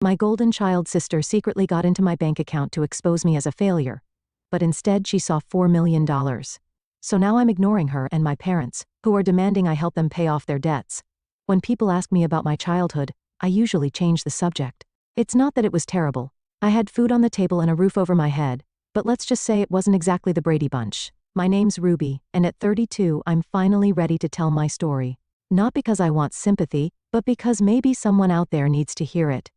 My golden child sister secretly got into my bank account to expose me as a failure, but instead she saw $4 million. So now I'm ignoring her and my parents, who are demanding I help them pay off their debts. When people ask me about my childhood, I usually change the subject. It's not that it was terrible. I had food on the table and a roof over my head, but let's just say it wasn't exactly the Brady Bunch. My name's Ruby, and at 32 I'm finally ready to tell my story. Not because I want sympathy, but because maybe someone out there needs to hear it.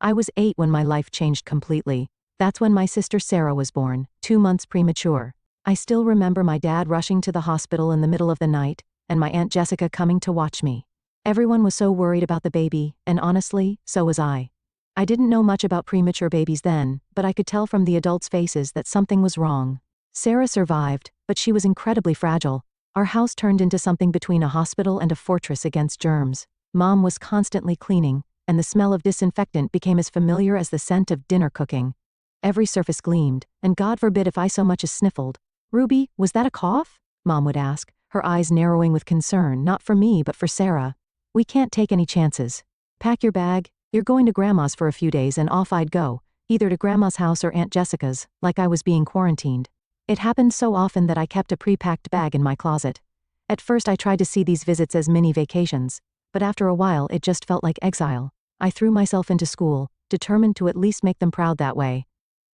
I was 8 when my life changed completely. That's when my sister Sarah was born, 2 months premature. I still remember my dad rushing to the hospital in the middle of the night, and my Aunt Jessica coming to watch me. Everyone was so worried about the baby, and honestly, so was I. I didn't know much about premature babies then, but I could tell from the adults' faces that something was wrong. Sarah survived, but she was incredibly fragile. Our house turned into something between a hospital and a fortress against germs. Mom was constantly cleaning, and the smell of disinfectant became as familiar as the scent of dinner cooking. Every surface gleamed, and God forbid if I so much as sniffled. "Ruby, was that a cough?" Mom would ask, her eyes narrowing with concern, not for me but for Sarah. "We can't take any chances. Pack your bag, you're going to Grandma's for a few days," and off I'd go, either to Grandma's house or Aunt Jessica's, like I was being quarantined. It happened so often that I kept a pre-packed bag in my closet. At first I tried to see these visits as mini vacations, but after a while it just felt like exile. I threw myself into school, determined to at least make them proud that way.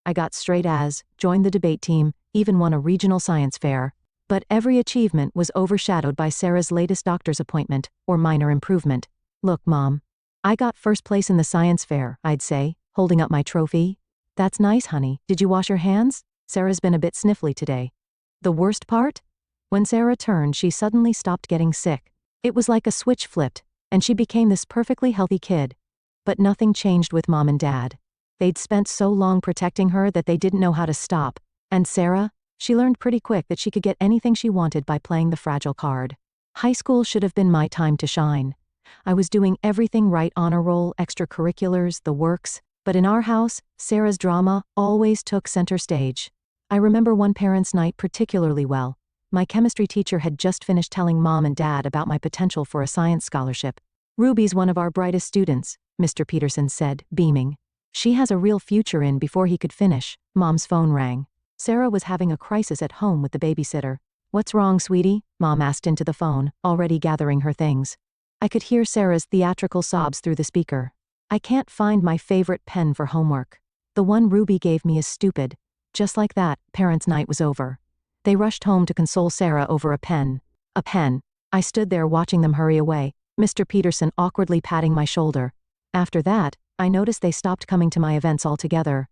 I got straight A's, joined the debate team, even won a regional science fair. But every achievement was overshadowed by Sarah's latest doctor's appointment, or minor improvement. "Look, Mom. I got first place in the science fair," I'd say, holding up my trophy. "That's nice, honey. Did you wash your hands? Sarah's been a bit sniffly today." The worst part? When Sarah turned, she suddenly stopped getting sick. It was like a switch flipped, and she became this perfectly healthy kid. But nothing changed with Mom and Dad. They'd spent so long protecting her that they didn't know how to stop. And Sarah? She learned pretty quick that she could get anything she wanted by playing the fragile card. High school should have been my time to shine. I was doing everything right: honor roll, extracurriculars, the works. But in our house, Sarah's drama always took center stage. I remember one parents' night particularly well. My chemistry teacher had just finished telling Mom and Dad about my potential for a science scholarship. "Ruby's one of our brightest students," Mr. Peterson said, beaming. "She has a real future." In before he could finish, Mom's phone rang. Sarah was having a crisis at home with the babysitter. "What's wrong, sweetie?" Mom asked into the phone, already gathering her things. I could hear Sarah's theatrical sobs through the speaker. "I can't find my favorite pen for homework. The one Ruby gave me is stupid." Just like that, parents' night was over. They rushed home to console Sarah over a pen. A pen. I stood there watching them hurry away, Mr. Peterson awkwardly patting my shoulder. After that, I noticed they stopped coming to my events altogether.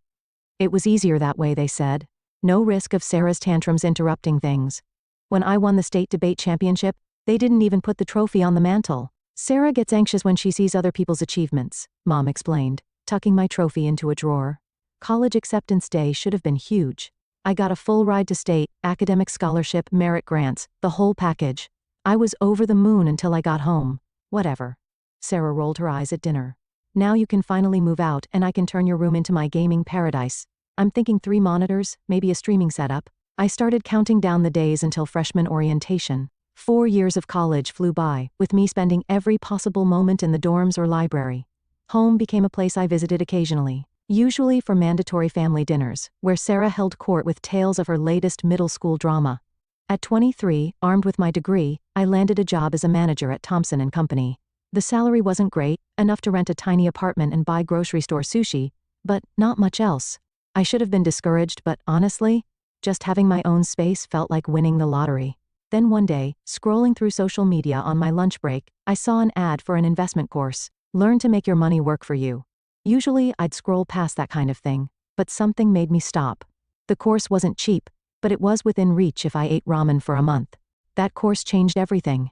It was easier that way, they said. No risk of Sarah's tantrums interrupting things. When I won the state debate championship, they didn't even put the trophy on the mantle. "Sarah gets anxious when she sees other people's achievements," Mom explained, tucking my trophy into a drawer. College acceptance day should have been huge. I got a full ride to state, academic scholarship, merit grants, the whole package. I was over the moon until I got home. Whatever. Sarah rolled her eyes at dinner. "Now you can finally move out and I can turn your room into my gaming paradise. I'm thinking 3 monitors, maybe a streaming setup." I started counting down the days until freshman orientation. 4 years of college flew by, with me spending every possible moment in the dorms or library. Home became a place I visited occasionally, usually for mandatory family dinners, where Sarah held court with tales of her latest middle school drama. At 23, armed with my degree, I landed a job as a manager at Thompson & Company. The salary wasn't great, enough to rent a tiny apartment and buy grocery store sushi, but not much else. I should have been discouraged, but honestly, just having my own space felt like winning the lottery. Then one day, scrolling through social media on my lunch break, I saw an ad for an investment course, "Learn to Make Your Money Work for You." Usually I'd scroll past that kind of thing, but something made me stop. The course wasn't cheap, but it was within reach if I ate ramen for a month. That course changed everything.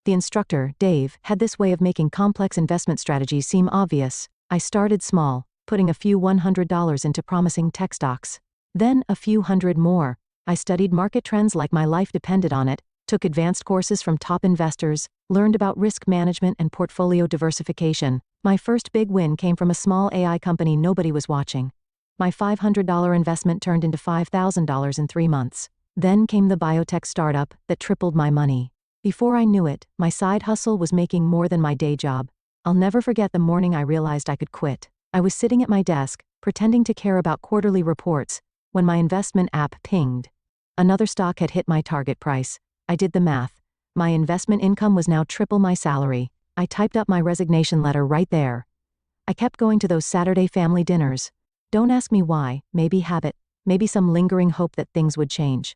The instructor, Dave, had this way of making complex investment strategies seem obvious. I started small, putting a few $100 into promising tech stocks. Then a few hundred more. I studied market trends like my life depended on it, took advanced courses from top investors, learned about risk management and portfolio diversification. My first big win came from a small AI company nobody was watching. My $500 investment turned into $5,000 in 3 months. Then came the biotech startup that tripled my money. Before I knew it, my side hustle was making more than my day job. I'll never forget the morning I realized I could quit. I was sitting at my desk, pretending to care about quarterly reports, when my investment app pinged. Another stock had hit my target price. I did the math. My investment income was now triple my salary. I typed up my resignation letter right there. I kept going to those Saturday family dinners. Don't ask me why, maybe habit, maybe some lingering hope that things would change.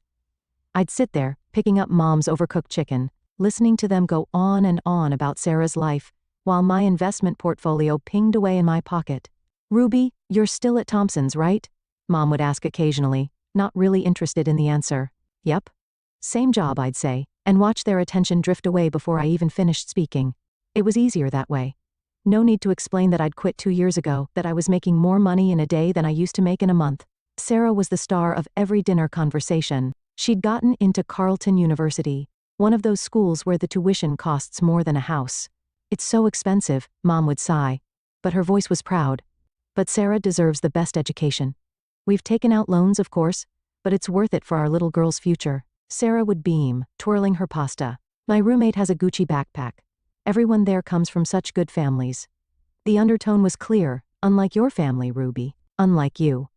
I'd sit there, picking up Mom's overcooked chicken, listening to them go on and on about Sarah's life, while my investment portfolio pinged away in my pocket. "Ruby, you're still at Thompson's, right?" Mom would ask occasionally, not really interested in the answer. "Yep." Same job, I'd say, and watch their attention drift away before I even finished speaking. It was easier that way. No need to explain that I'd quit 2 years ago, that I was making more money in a day than I used to make in a month. Sarah was the star of every dinner conversation. She'd gotten into Carleton University, one of those schools where the tuition costs more than a house. "It's so expensive," Mom would sigh. But her voice was proud. "But Sarah deserves the best education. We've taken out loans, of course, but it's worth it for our little girl's future." Sarah would beam, twirling her pasta. "My roommate has a Gucci backpack. Everyone there comes from such good families." The undertone was clear. "Unlike your family, Ruby. Unlike you."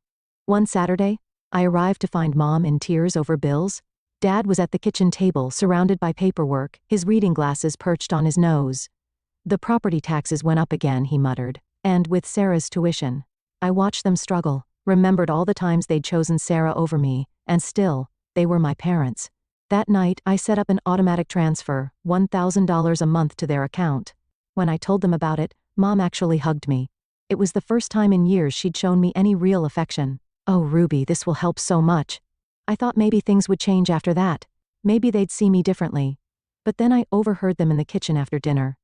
One Saturday, I arrived to find Mom in tears over bills. Dad was at the kitchen table, surrounded by paperwork, his reading glasses perched on his nose. "The property taxes went up again," he muttered. "And with Sarah's tuition." I watched them struggle, remembered all the times they'd chosen Sarah over me, and still, they were my parents. That night, I set up an automatic transfer, $1,000 a month to their account. When I told them about it, Mom actually hugged me. It was the first time in years she'd shown me any real affection. "Oh, Ruby, this will help so much." I thought maybe things would change after that. Maybe they'd see me differently. But then I overheard them in the kitchen after dinner.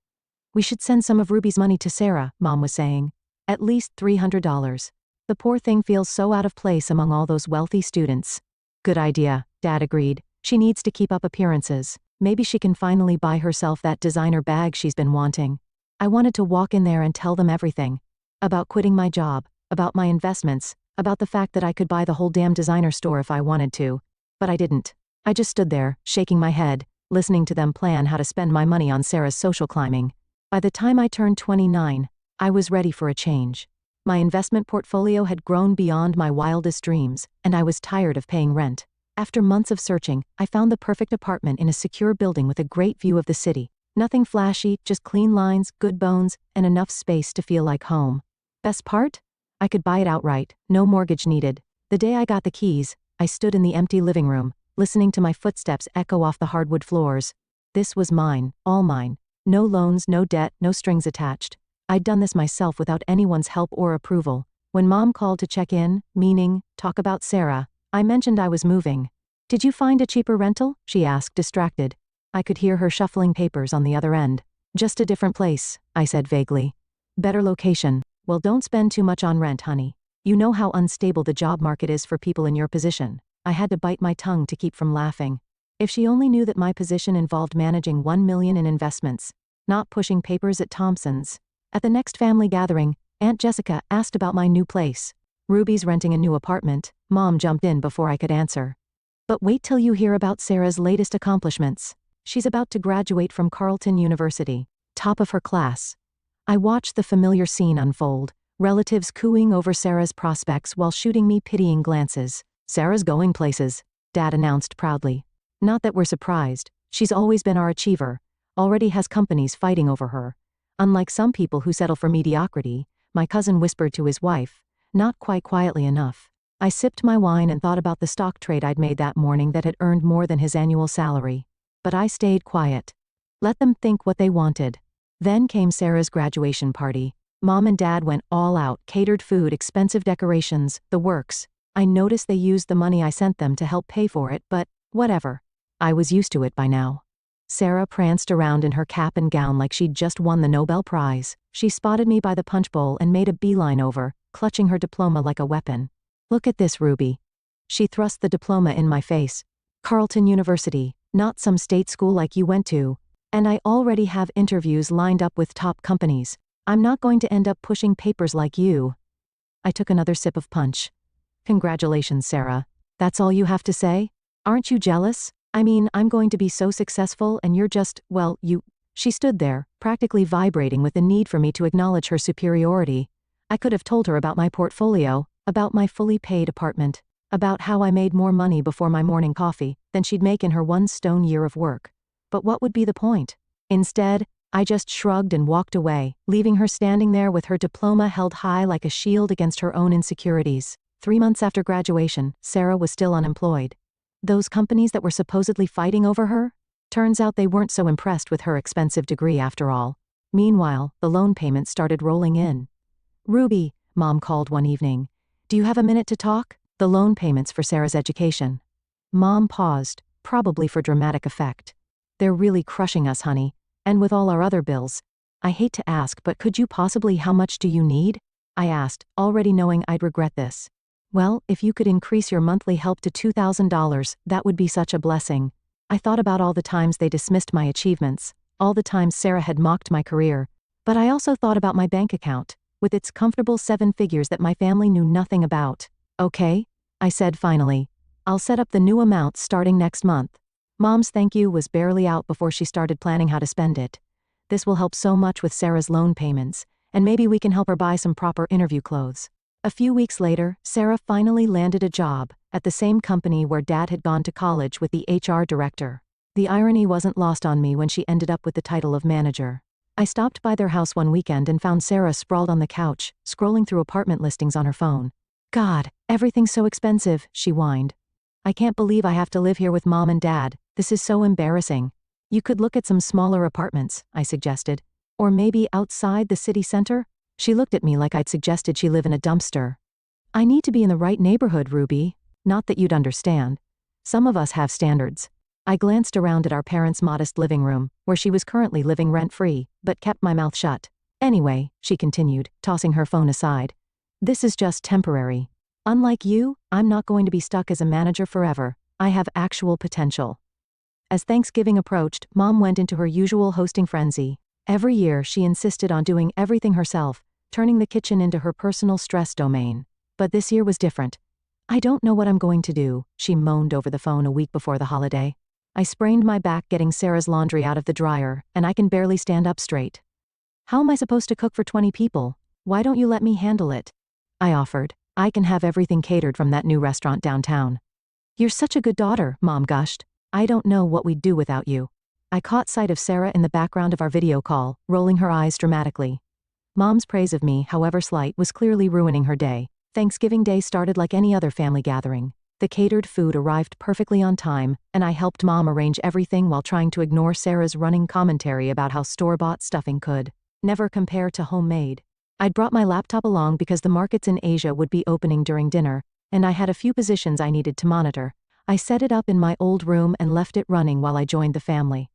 "We should send some of Ruby's money to Sarah," Mom was saying. "At least $300. The poor thing feels so out of place among all those wealthy students." "Good idea," Dad agreed. "She needs to keep up appearances. Maybe she can finally buy herself that designer bag she's been wanting." I wanted to walk in there and tell them everything. About quitting my job, about my investments, about the fact that I could buy the whole damn designer store if I wanted to. But I didn't. I just stood there, shaking my head, listening to them plan how to spend my money on Sarah's social climbing. By the time I turned 29, I was ready for a change. My investment portfolio had grown beyond my wildest dreams, and I was tired of paying rent. After months of searching, I found the perfect apartment in a secure building with a great view of the city. Nothing flashy, just clean lines, good bones, and enough space to feel like home. Best part? I could buy it outright, no mortgage needed. The day I got the keys, I stood in the empty living room, listening to my footsteps echo off the hardwood floors. This was mine, all mine. No loans, no debt, no strings attached. I'd done this myself without anyone's help or approval. When Mom called to check in, meaning, talk about Sarah, I mentioned I was moving. "Did you find a cheaper rental?" she asked, distracted. I could hear her shuffling papers on the other end. "Just a different place," I said vaguely. "Better location." "Well, don't spend too much on rent, honey. You know how unstable the job market is for people in your position." I had to bite my tongue to keep from laughing. If she only knew that my position involved managing $1 million in investments, not pushing papers at Thompson's. At the next family gathering, Aunt Jessica asked about my new place. "Ruby's renting a new apartment." Mom jumped in before I could answer. "But wait till you hear about Sarah's latest accomplishments. She's about to graduate from Carleton University. Top of her class." I watched the familiar scene unfold, relatives cooing over Sarah's prospects while shooting me pitying glances. "Sarah's going places," Dad announced proudly. "Not that we're surprised. She's always been our achiever. Already has companies fighting over her. Unlike some people who settle for mediocrity," my cousin whispered to his wife, not quite quietly enough. I sipped my wine and thought about the stock trade I'd made that morning that had earned more than his annual salary. But I stayed quiet. Let them think what they wanted. Then came Sarah's graduation party. Mom and Dad went all out, catered food, expensive decorations, the works. I noticed they used the money I sent them to help pay for it, but whatever. I was used to it by now. Sarah pranced around in her cap and gown like she'd just won the Nobel Prize. She spotted me by the punch bowl and made a beeline over, clutching her diploma like a weapon. "Look at this, Ruby." She thrust the diploma in my face. "Carleton University, not some state school like you went to. And I already have interviews lined up with top companies. I'm not going to end up pushing papers like you." I took another sip of punch. "Congratulations, Sarah. That's all you have to say? Aren't you jealous? I mean, I'm going to be so successful and you're just, well, you..." She stood there, practically vibrating with the need for me to acknowledge her superiority. I could have told her about my portfolio, about my fully paid apartment, about how I made more money before my morning coffee than she'd make in her 1 year of work. But what would be the point? Instead, I just shrugged and walked away, leaving her standing there with her diploma held high like a shield against her own insecurities. 3 months after graduation, Sarah was still unemployed. Those companies that were supposedly fighting over her? Turns out they weren't so impressed with her expensive degree after all. Meanwhile, the loan payments started rolling in. "Ruby," Mom called one evening. "Do you have a minute to talk?" The loan payments for Sarah's education. Mom paused, probably for dramatic effect. "They're really crushing us, honey. And with all our other bills. I hate to ask, but could you possibly, how much do you need?" I asked, already knowing I'd regret this. "Well, if you could increase your monthly help to $2,000, that would be such a blessing." I thought about all the times they dismissed my achievements, all the times Sarah had mocked my career. But I also thought about my bank account, with its comfortable 7 figures that my family knew nothing about. "Okay," I said finally. "I'll set up the new amount starting next month." Mom's thank you was barely out before she started planning how to spend it. "This will help so much with Sarah's loan payments, and maybe we can help her buy some proper interview clothes." A few weeks later, Sarah finally landed a job at the same company where Dad had gone to college with the HR director. The irony wasn't lost on me when she ended up with the title of manager. I stopped by their house one weekend and found Sarah sprawled on the couch, scrolling through apartment listings on her phone. "God, everything's so expensive," she whined. "I can't believe I have to live here with Mom and Dad. This is so embarrassing." "You could look at some smaller apartments," I suggested. "Or maybe outside the city center?" She looked at me like I'd suggested she live in a dumpster. "I need to be in the right neighborhood, Ruby. Not that you'd understand. Some of us have standards." I glanced around at our parents' modest living room, where she was currently living rent-free, but kept my mouth shut. "Anyway," she continued, tossing her phone aside. "This is just temporary. Unlike you, I'm not going to be stuck as a manager forever. I have actual potential." As Thanksgiving approached, Mom went into her usual hosting frenzy. Every year, she insisted on doing everything herself, turning the kitchen into her personal stress domain. But this year was different. "I don't know what I'm going to do," she moaned over the phone a week before the holiday. "I sprained my back getting Sarah's laundry out of the dryer, and I can barely stand up straight. How am I supposed to cook for 20 people? Why don't you let me handle it?" I offered. "I can have everything catered from that new restaurant downtown." "You're such a good daughter," Mom gushed. "I don't know what we'd do without you." I caught sight of Sarah in the background of our video call, rolling her eyes dramatically. Mom's praise of me, however slight, was clearly ruining her day. Thanksgiving Day started like any other family gathering. The catered food arrived perfectly on time, and I helped Mom arrange everything while trying to ignore Sarah's running commentary about how store-bought stuffing could never compare to homemade. I'd brought my laptop along because the markets in Asia would be opening during dinner, and I had a few positions I needed to monitor. I set it up in my old room and left it running while I joined the family.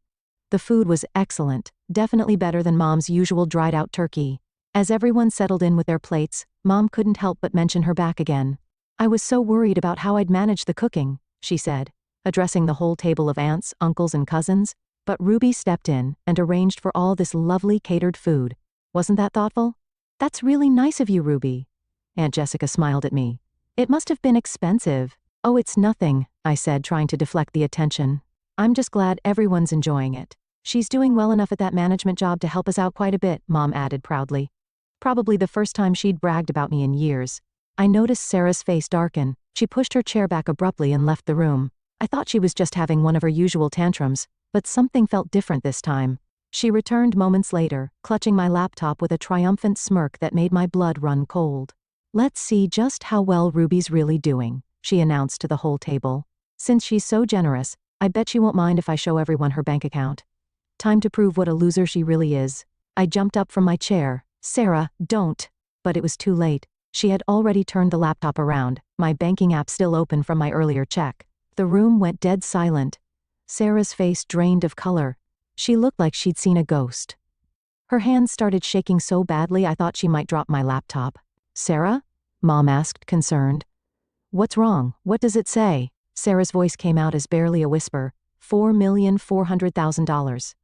The food was excellent, definitely better than Mom's usual dried-out turkey. As everyone settled in with their plates, Mom couldn't help but mention her back again. "I was so worried about how I'd manage the cooking," she said, addressing the whole table of aunts, uncles, and cousins. But Ruby stepped in and arranged for all this lovely catered food. Wasn't that thoughtful? "That's really nice of you, Ruby." Aunt Jessica smiled at me. "It must have been expensive." "Oh, it's nothing," I said, trying to deflect the attention. "I'm just glad everyone's enjoying it. She's doing well enough at that management job to help us out quite a bit," Mom added proudly. Probably the first time she'd bragged about me in years. I noticed Sarah's face darken. She pushed her chair back abruptly and left the room. I thought she was just having one of her usual tantrums, but something felt different this time. She returned moments later, clutching my laptop with a triumphant smirk that made my blood run cold. "Let's see just how well Ruby's really doing," she announced to the whole table. "Since she's so generous, I bet she won't mind if I show everyone her bank account. Time to prove what a loser she really is." I jumped up from my chair. "Sarah, don't." But it was too late. She had already turned the laptop around, my banking app still open from my earlier check. The room went dead silent. Sarah's face drained of color. She looked like she'd seen a ghost. Her hands started shaking so badly I thought she might drop my laptop. "Sarah?" Mom asked, concerned. "What's wrong? What does it say?" Sarah's voice came out as barely a whisper. $4,400,000.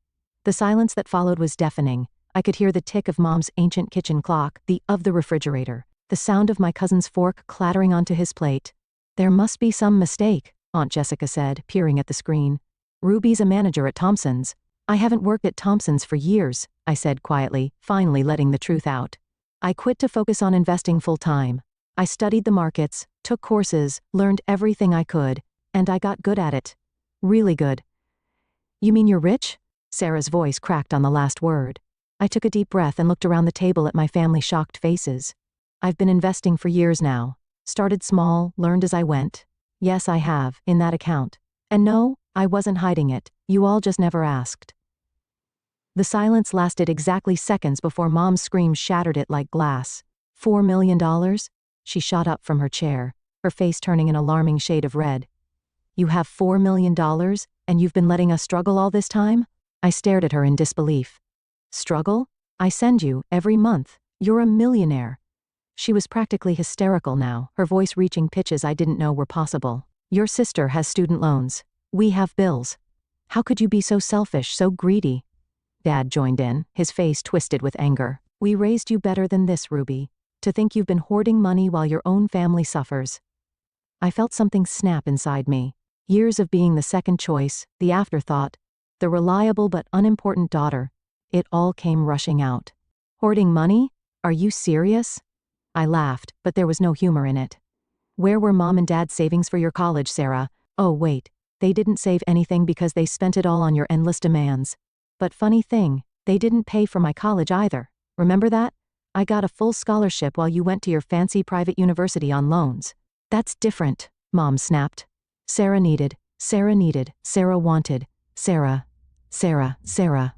The silence that followed was deafening. I could hear the tick of Mom's ancient kitchen clock, the of the refrigerator, the sound of my cousin's fork clattering onto his plate. "There must be some mistake," Aunt Jessica said, peering at the screen. "Ruby's a manager at Thompson's." "I haven't worked at Thompson's for years," I said quietly, finally letting the truth out. I quit to focus on investing full-time. I studied the markets, took courses, learned everything I could, and I got good at it. Really good. You mean you're rich? Sarah's voice cracked on the last word. I took a deep breath and looked around the table at my family's shocked faces. I've been investing for years now. Started small, learned as I went. Yes, I have, in that account. And no, I wasn't hiding it. You all just never asked. The silence lasted exactly seconds before Mom's scream shattered it like glass. $4 million? She shot up from her chair, her face turning an alarming shade of red. You have $4 million, and you've been letting us struggle all this time? I stared at her in disbelief. Struggle? I send you, every month. You're a millionaire. She was practically hysterical now, her voice reaching pitches I didn't know were possible. Your sister has student loans. We have bills. How could you be so selfish, so greedy? Dad joined in, his face twisted with anger. We raised you better than this, Ruby. To think you've been hoarding money while your own family suffers. I felt something snap inside me. Years of being the second choice, the afterthought, the reliable but unimportant daughter. It all came rushing out. Hoarding money? Are you serious? I laughed, but there was no humor in it. Where were Mom and Dad's savings for your college, Sarah? Oh wait, they didn't save anything because they spent it all on your endless demands. But funny thing, they didn't pay for my college either. Remember that? I got a full scholarship while you went to your fancy private university on loans. That's different, Mom snapped. Sarah wanted. Sarah,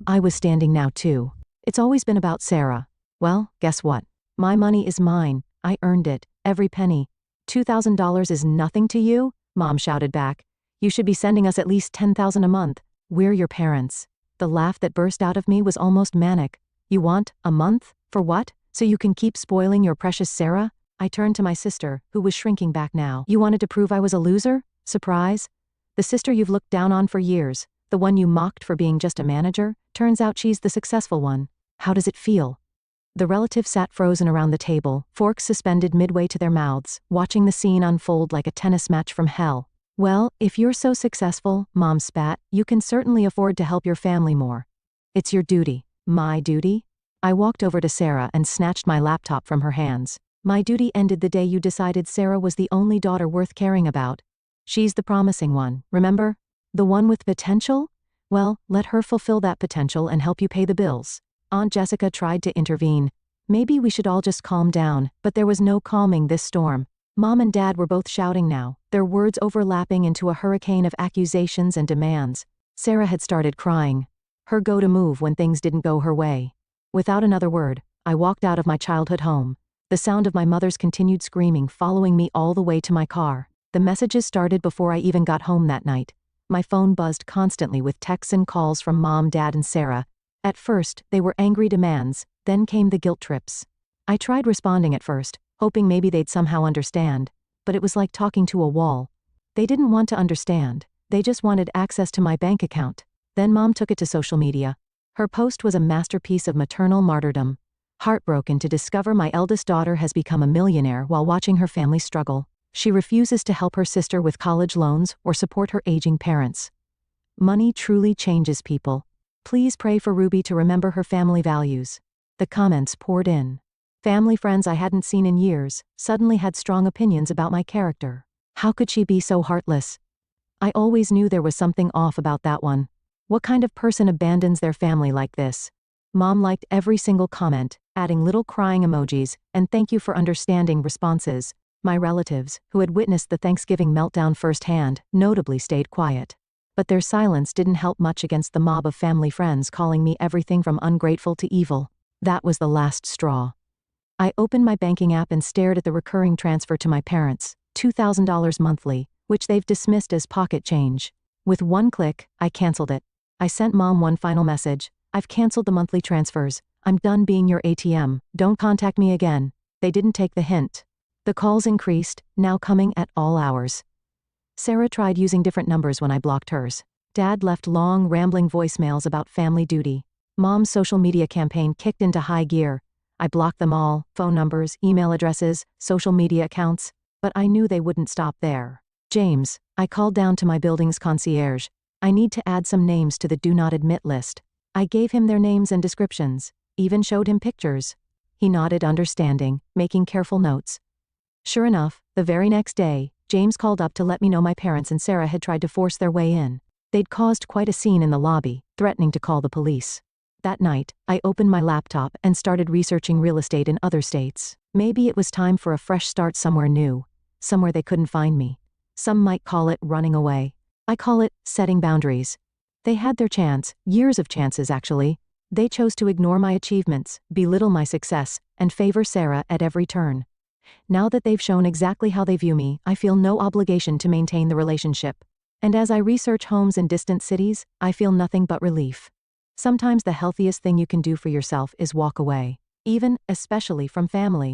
I was standing now too. It's always been about Sarah. Well, guess what? My money is mine. I earned it, every penny. $2,000 is nothing to you? Mom shouted back. You should be sending us at least $10,000 a month. We're your parents. The laugh that burst out of me was almost manic. You want a month? For what? So you can keep spoiling your precious Sarah? I turned to my sister, who was shrinking back now. You wanted to prove I was a loser? Surprise? The sister you've looked down on for years, the one you mocked for being just a manager, turns out she's the successful one. How does it feel? The relatives sat frozen around the table, forks suspended midway to their mouths, watching the scene unfold like a tennis match from hell. Well, if you're so successful, Mom spat, you can certainly afford to help your family more. It's your duty. My duty? I walked over to Sarah and snatched my laptop from her hands. My duty ended the day you decided Sarah was the only daughter worth caring about. She's the promising one, remember? The one with potential? Well, let her fulfill that potential and help you pay the bills. Aunt Jessica tried to intervene. Maybe we should all just calm down, but there was no calming this storm. Mom and Dad were both shouting now, their words overlapping into a hurricane of accusations and demands. Sarah had started crying. Her go-to move when things didn't go her way. Without another word, I walked out of my childhood home. The sound of my mother's continued screaming following me all the way to my car. The messages started before I even got home that night. My phone buzzed constantly with texts and calls from Mom, Dad, and Sarah. At first, they were angry demands, then came the guilt trips. I tried responding at first, hoping maybe they'd somehow understand, but it was like talking to a wall. They didn't want to understand, they just wanted access to my bank account. Then Mom took it to social media. Her post was a masterpiece of maternal martyrdom. Heartbroken to discover my eldest daughter has become a millionaire while watching her family struggle. She refuses to help her sister with college loans or support her aging parents. Money truly changes people. Please pray for Ruby to remember her family values. The comments poured in. Family friends I hadn't seen in years suddenly had strong opinions about my character. How could she be so heartless? I always knew there was something off about that one. What kind of person abandons their family like this? Mom liked every single comment, adding little crying emojis and thank you for understanding responses. My relatives, who had witnessed the Thanksgiving meltdown firsthand, notably stayed quiet. But their silence didn't help much against the mob of family friends calling me everything from ungrateful to evil. That was the last straw. I opened my banking app and stared at the recurring transfer to my parents, $2,000 monthly, which they've dismissed as pocket change. With one click, I canceled it. I sent Mom one final message. I've canceled the monthly transfers. I'm done being your ATM. Don't contact me again. They didn't take the hint. The calls increased, now coming at all hours. Sarah tried using different numbers when I blocked hers. Dad left long, rambling voicemails about family duty. Mom's social media campaign kicked into high gear. I blocked them all, phone numbers, email addresses, social media accounts, but I knew they wouldn't stop there. James, I called down to my building's concierge. I need to add some names to the do not admit list. I gave him their names and descriptions, even showed him pictures. He nodded, understanding, making careful notes. Sure enough, the very next day, James called up to let me know my parents and Sarah had tried to force their way in. They'd caused quite a scene in the lobby, threatening to call the police. That night, I opened my laptop and started researching real estate in other states. Maybe it was time for a fresh start somewhere new, somewhere they couldn't find me. Some might call it running away. I call it setting boundaries. They had their chance, years of chances actually. They chose to ignore my achievements, belittle my success, and favor Sarah at every turn. Now that they've shown exactly how they view me, I feel no obligation to maintain the relationship. And as I research homes in distant cities, I feel nothing but relief. Sometimes the healthiest thing you can do for yourself is walk away, even, especially from family.